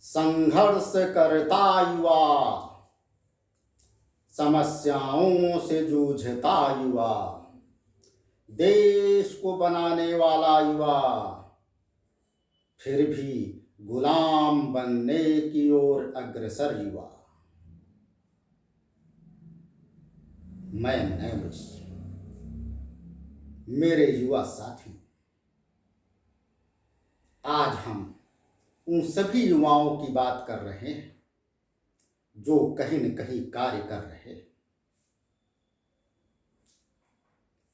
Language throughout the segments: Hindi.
संघर्ष करता युवा, समस्याओं से जूझता युवा, देश को बनाने वाला युवा, फिर भी गुलाम बनने की ओर अग्रसर युवा। मैं नैमिष, मेरे युवा साथी, आज हम उन सभी युवाओं की बात कर रहे हैं जो कहीं न कहीं कार्य कर रहे हैं,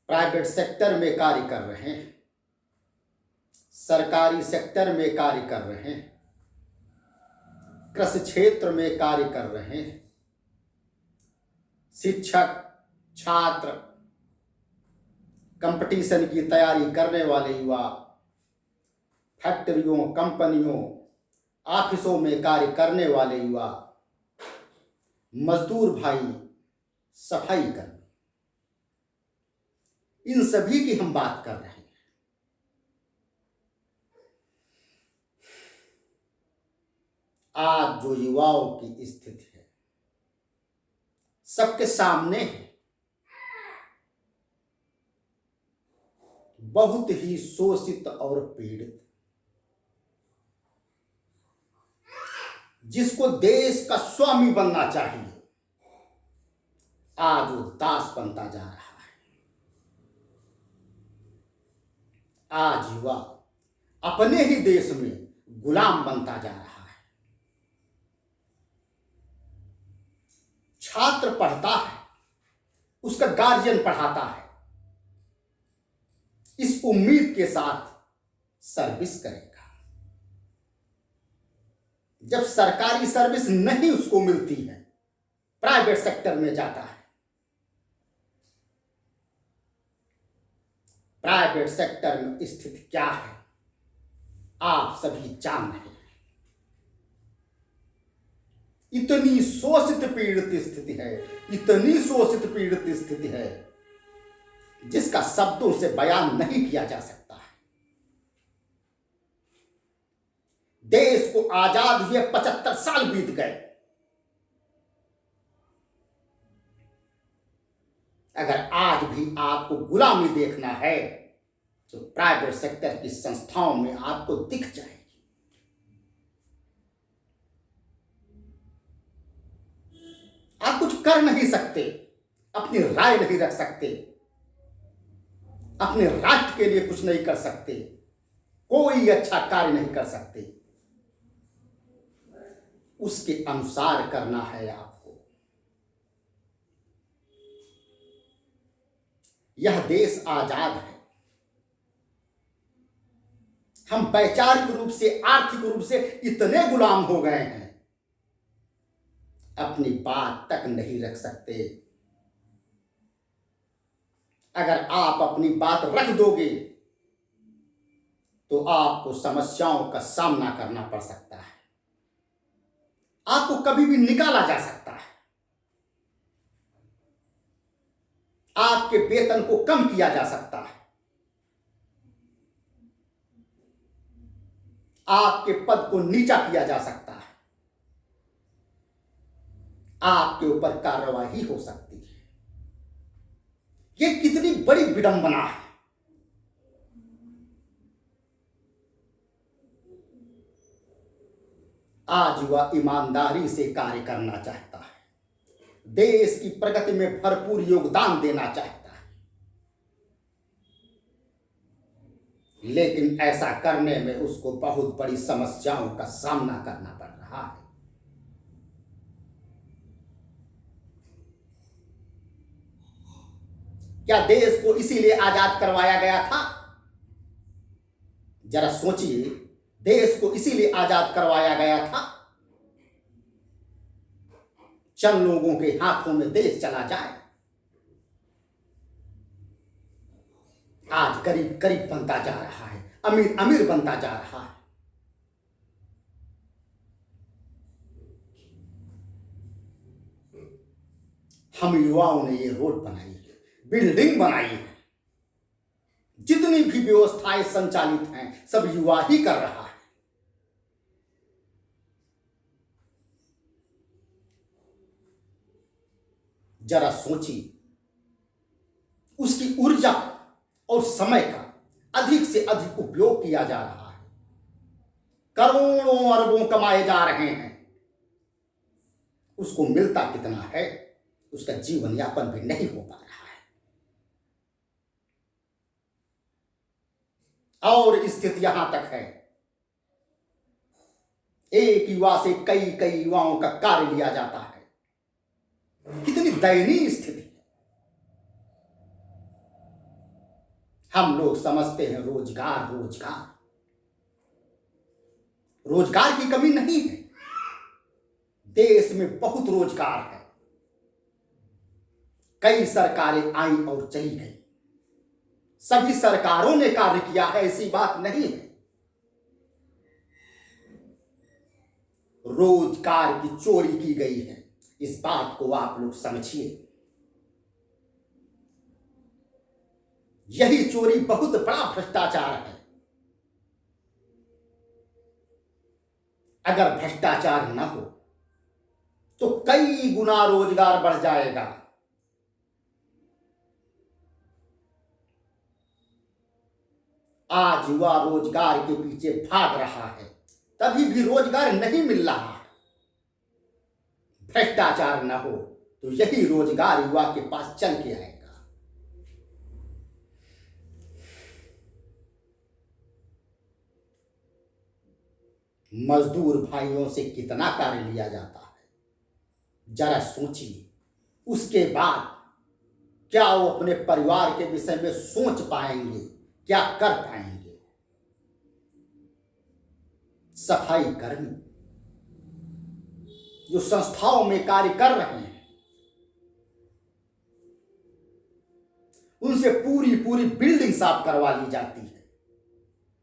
प्राइवेट सेक्टर में कार्य कर रहे हैं, सरकारी सेक्टर में कार्य कर रहे हैं, कृषि क्षेत्र में कार्य कर रहे हैं, शिक्षक, छात्र, कंपटीशन की तैयारी करने वाले युवा, फैक्ट्रियों, कंपनियों, ऑफिसों में कार्य करने वाले युवा, मजदूर भाई, सफाई कर्मी, इन सभी की हम बात कर रहे हैं। आज जो युवाओं की स्थिति है सबके सामने है, बहुत ही शोषित और पीड़ित, जिसको देश का स्वामी बनना चाहिए, आज वो दास बनता जा रहा है। आज युवा अपने ही देश में गुलाम बनता जा रहा है। छात्र पढ़ता है, उसका गार्जियन पढ़ाता है, इस उम्मीद के साथ सर्विस करेगा। जब सरकारी सर्विस नहीं उसको मिलती है, प्राइवेट सेक्टर में जाता है। प्राइवेट सेक्टर में स्थिति क्या है आप सभी जान रहे हैं। इतनी शोषित पीड़ित स्थिति है, इतनी शोषित पीड़ित स्थिति है जिसका शब्दों से बयान नहीं किया जा सकता है। देश को आजाद हुए 75 साल बीत गए, अगर आज भी आपको गुलामी देखना है तो प्राइवेट सेक्टर की संस्थाओं में आपको दिख जाएगी। आप कुछ कर नहीं सकते, अपनी राय नहीं रख सकते, अपने राष्ट्र के लिए कुछ नहीं कर सकते, कोई अच्छा कार्य नहीं कर सकते। उसके अनुसार करना है आपको। यह देश आजाद है। हम वैचारिक रूप से, आर्थिक रूप से इतने गुलाम हो गए हैं, अपनी बात तक नहीं रख सकते। अगर आप अपनी बात रख दोगे तो आपको समस्याओं का सामना करना पड़ सकता है, आपको कभी भी निकाला जा सकता है, आपके वेतन को कम किया जा सकता है, आपके पद को नीचा किया जा सकता है, आपके ऊपर कार्रवाई हो सकती है। यह कितनी बड़ी विडंबना है। आज युवा ईमानदारी से कार्य करना चाहता है, देश की प्रगति में भरपूर योगदान देना चाहता है, लेकिन ऐसा करने में उसको बहुत बड़ी समस्याओं का सामना करना पड़ रहा है। क्या देश को इसीलिए आजाद करवाया गया था? जरा सोचिए, देश को इसीलिए आजाद करवाया गया था चंद लोगों के हाथों में देश चला जाए। आज गरीब गरीब बनता जा रहा है, अमीर अमीर बनता जा रहा है। हम युवाओं ने ये रोड बनाई है, बिल्डिंग बनाई है, जितनी भी व्यवस्थाएं संचालित हैं सब युवा ही कर रहा है। जरा सोचिए, उसकी ऊर्जा और समय का अधिक से अधिक उपयोग किया जा रहा है, करोड़ों अरबों कमाए जा रहे हैं, उसको मिलता कितना है, उसका जीवन यापन भी नहीं हो पा रहा है। और स्थिति यहां तक है, एक युवा से कई कई युवाओं का कार्य लिया जाता है। कितनी दयनीय स्थिति है। हम लोग समझते हैं रोजगार रोजगार, रोजगार की कमी नहीं है, देश में बहुत रोजगार है। कई सरकारें आई और चली गई, सभी सरकारों ने कार्य किया है, ऐसी बात नहीं है। रोजगार की चोरी की गई है, इस बात को आप लोग समझिए। यही चोरी बहुत बड़ा भ्रष्टाचार है। अगर भ्रष्टाचार न हो तो कई गुना रोजगार बढ़ जाएगा। आज युवा रोजगार के पीछे भाग रहा है, तभी भी रोजगार नहीं मिल रहा है। भ्रष्टाचार न हो तो यही रोजगार युवा के पास चल के आएगा। मजदूर भाइयों से कितना कार्य लिया जाता है, जरा सोचिए। उसके बाद क्या वो अपने परिवार के विषय में सोच पाएंगे, क्या कर पाएंगे? सफाई कर्मी जो संस्थाओं में कार्य कर रहे हैं, उनसे पूरी पूरी बिल्डिंग साफ करवा ली जाती है।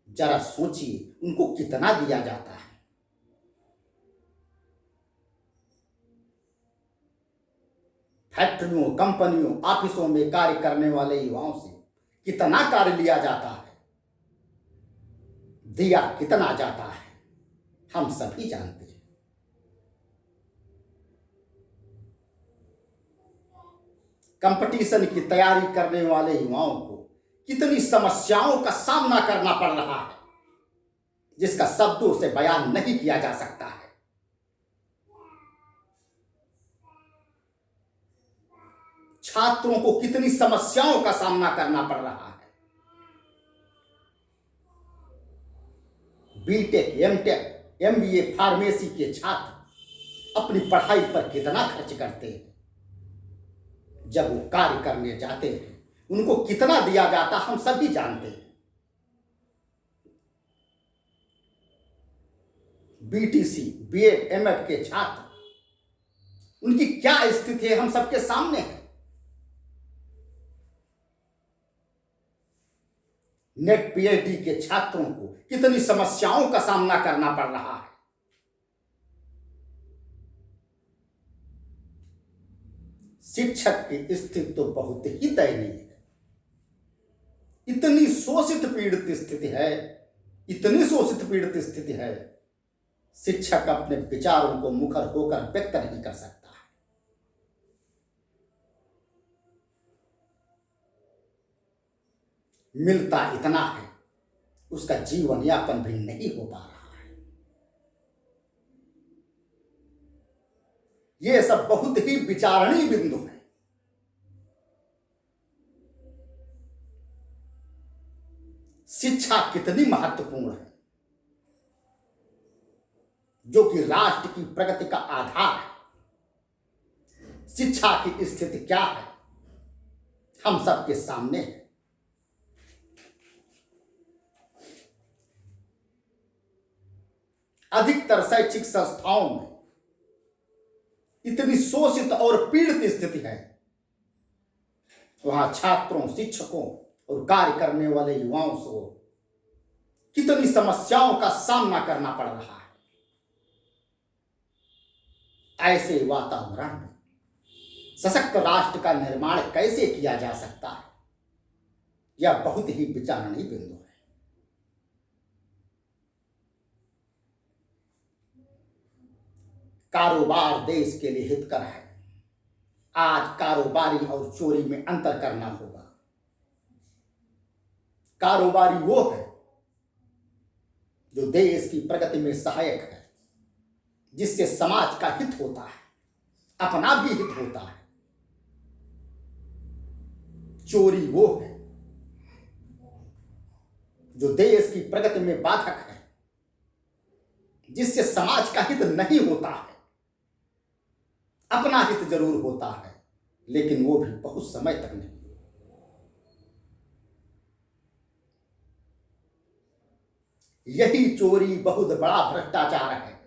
जरा सोचिए उनको कितना दिया जाता है। फैक्ट्रियों, कंपनियों, ऑफिसों में कार्य करने वाले युवाओं से कितना कार्य लिया जाता है, दिया कितना जाता है, हम सभी जानते हैं। कंपटीशन की तैयारी करने वाले युवाओं को कितनी समस्याओं का सामना करना पड़ रहा है, जिसका शब्दों से बयान नहीं किया जा सकता है। छात्रों को कितनी समस्याओं का सामना करना पड़ रहा है। बीटेक, एमटेक, एमबीए, फार्मेसी के छात्र अपनी पढ़ाई पर कितना खर्च करते हैं, जब वो कार्य करने जाते हैं उनको कितना दिया जाता हम सभी जानते हैं। बीटीसी, बीएड, एमएड के छात्र, उनकी क्या स्थिति है हम सबके सामने है। नेट पीएचडी के छात्रों को कितनी समस्याओं का सामना करना पड़ रहा है। शिक्षक की स्थिति तो बहुत ही दयनीय है। इतनी शोषित पीड़ित स्थिति है, इतनी शोषित पीड़ित स्थिति है, शिक्षक अपने विचारों को मुखर होकर व्यक्त नहीं कर सकता है। मिलता इतना है, उसका जीवन यापन भी नहीं हो पा रहा है। ये सब बहुत ही विचारणीय बिंदु है। शिक्षा कितनी महत्वपूर्ण है, जो कि राष्ट्र की प्रगति का आधार है। शिक्षा की स्थिति क्या है, हम सबके सामने है। अधिकतर शैक्षिक संस्थाओं में इतनी शोषित और पीड़ित स्थिति है, वहां छात्रों, शिक्षकों और कार्य करने वाले युवाओं को कितनी समस्याओं का सामना करना पड़ रहा है। ऐसे वातावरण में सशक्त राष्ट्र का निर्माण कैसे किया जा सकता है, यह बहुत ही विचारणीय बिंदु है। कारोबार देश के लिए हितकर है, आज कारोबारी और चोरी में अंतर करना होगा। कारोबारी वो है जो देश की प्रगति में सहायक है, जिससे समाज का हित होता है, अपना भी हित होता है। चोरी वो है जो देश की प्रगति में बाधक है, जिससे समाज का हित नहीं होता है, अपना हित जरूर होता है, लेकिन वो भी बहुत समय तक नहीं। यही चोरी बहुत बड़ा भ्रष्टाचार है।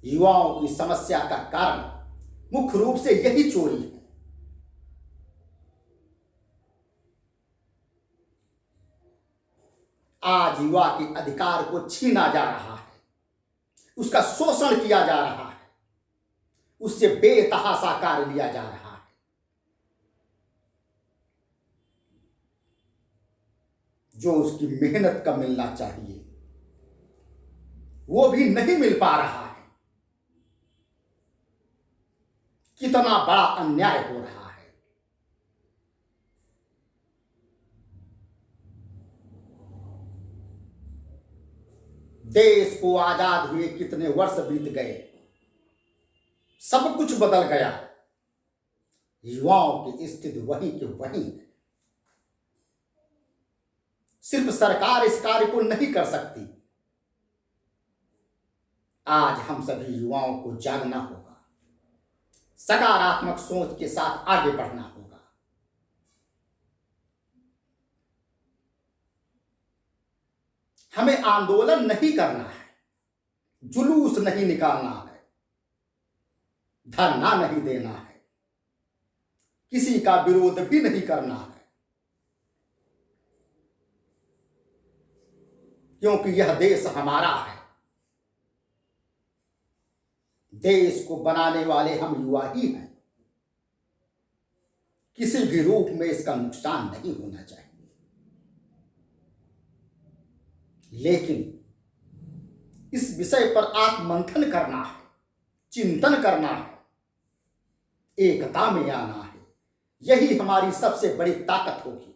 युवाओं की समस्या का कारण मुख्य रूप से यही चोरी है। आज युवा के अधिकार को छीना जा रहा है, उसका शोषण किया जा रहा है, उससे बेतहाशा कार्य लिया जा रहा है। जो उसकी मेहनत का मिलना चाहिए वो भी नहीं मिल पा रहा है। कितना बड़ा अन्याय हो रहा है। देश को आजाद हुए कितने वर्ष बीत गए, सब कुछ बदल गया, युवाओं की स्थिति वहीं के वहीं है। सिर्फ सरकार इस कार्य को नहीं कर सकती। आज हम सभी युवाओं को जागना होगा, सकारात्मक सोच के साथ आगे बढ़ना होगा। हमें आंदोलन नहीं करना है, जुलूस नहीं निकालना है, धरना नहीं देना है, किसी का विरोध भी नहीं करना है, क्योंकि यह देश हमारा है। देश को बनाने वाले हम युवा ही हैं। किसी भी रूप में इसका नुकसान नहीं होना चाहिए। लेकिन इस विषय पर आत्ममंथन करना है, चिंतन करना है, एकता में आना है। यही हमारी सबसे बड़ी ताकत होगी।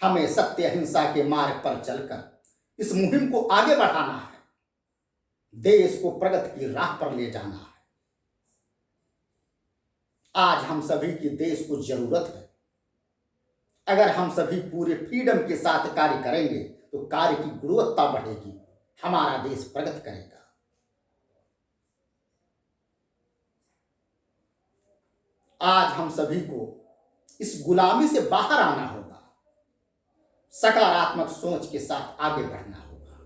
हमें सत्य अहिंसा के मार्ग पर चलकर इस मुहिम को आगे बढ़ाना है, देश को प्रगति की राह पर ले जाना है। आज हम सभी की देश को जरूरत है। अगर हम सभी पूरे फ्रीडम के साथ कार्य करेंगे तो कार्य की गुणवत्ता बढ़ेगी, हमारा देश प्रगति करेगा। आज हम सभी को इस गुलामी से बाहर आना होगा, सकारात्मक सोच के साथ आगे बढ़ना होगा।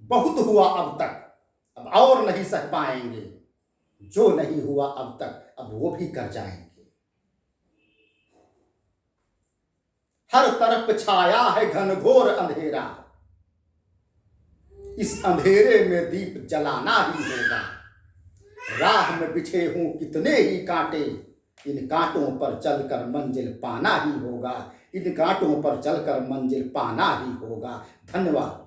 बहुत हुआ अब तक, अब और नहीं सह पाएंगे। जो नहीं हुआ अब तक, अब वो भी कर जाएंगे। हर तरफ छाया है घनघोर अंधेरा, इस अंधेरे में दीप जलाना ही होगा। राह में बिछे हों कितने ही कांटे, इन कांटों पर चलकर मंजिल पाना ही होगा। इन कांटों पर चलकर मंजिल पाना ही होगा। धन्यवाद।